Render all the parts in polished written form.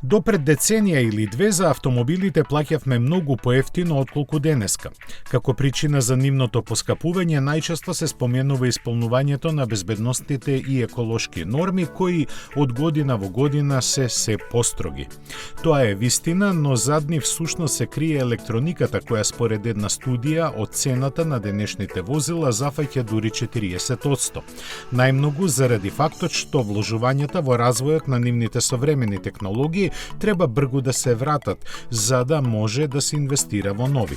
До пред деценија или две за автомобилите плаќавме многу поевтино отколку денеска. Како причина за нивното поскапување најчесто се споменува исполнувањето на безбедносните и еколошки норми кои од година во година се построги. Тоа е вистина, но зад нив всушност се крие електрониката која според една студија од цената на денешните возила зафаќа дури 40%. Најмногу заради фактот што вложувањата во развојот на нивните современи технологии треба бргу да се вратат, за да може да се инвестира во нови.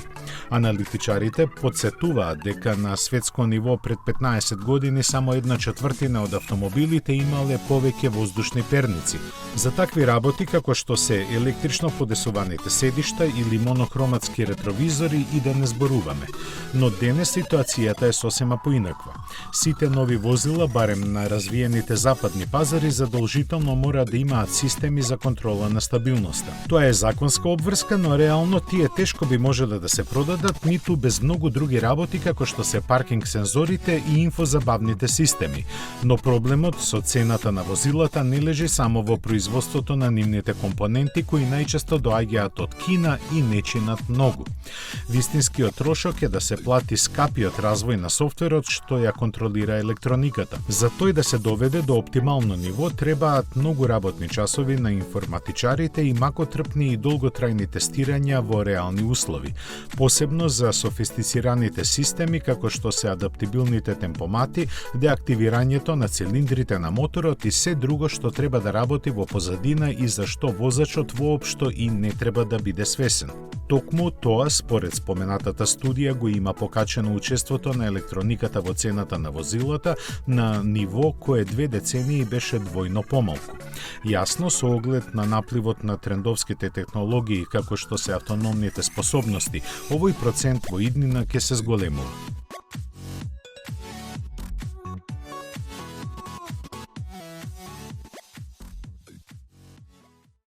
Аналитичарите подсетуваат дека на светско ниво пред 15 години само 1/4 од автомобилите имале повеќе воздушни перници. За такви работи како што се електрично подесуваните седишта или монохроматски ретровизори и да не зборуваме. Но денес ситуацијата е сосема поинаква. Сите нови возила, барем на развиените западни пазари, задолжително мора да имаат системи за контрола на стабилноста. Тоа е законска обврска, но реално тие тешко би можеле да се продадат ниту без многу други работи како што се паркинг сензорите и инфозабавните системи. Но проблемот со цената на возилата не лежи само во производството на нивните компоненти кои најчесто доаѓаат од Кина и не чинат многу. Вистинскиот трошок е да се плати скапиот развој на софтверот што ја контролира електрониката. За тој да се доведе до оптимално ниво требаат многу работни часови на информатичарите и макотрпни и долготрајни тестирања во реални услови, посебно за софистицираните системи како што се адаптибилните темпомати, деактивирањето на цилиндрите на моторот и се друго што треба да работи во позадина и за што возачот воопшто и не треба да биде свесен. Токму тоа, според споменатата студија, го има покачено учеството на електрониката во цената на возилата на ниво кое 2 децении беше двојно помалку. Јасно, со оглед на напливот на трендовските технологии како што се автономните способности, овој процент во иднина ќе се зголемува.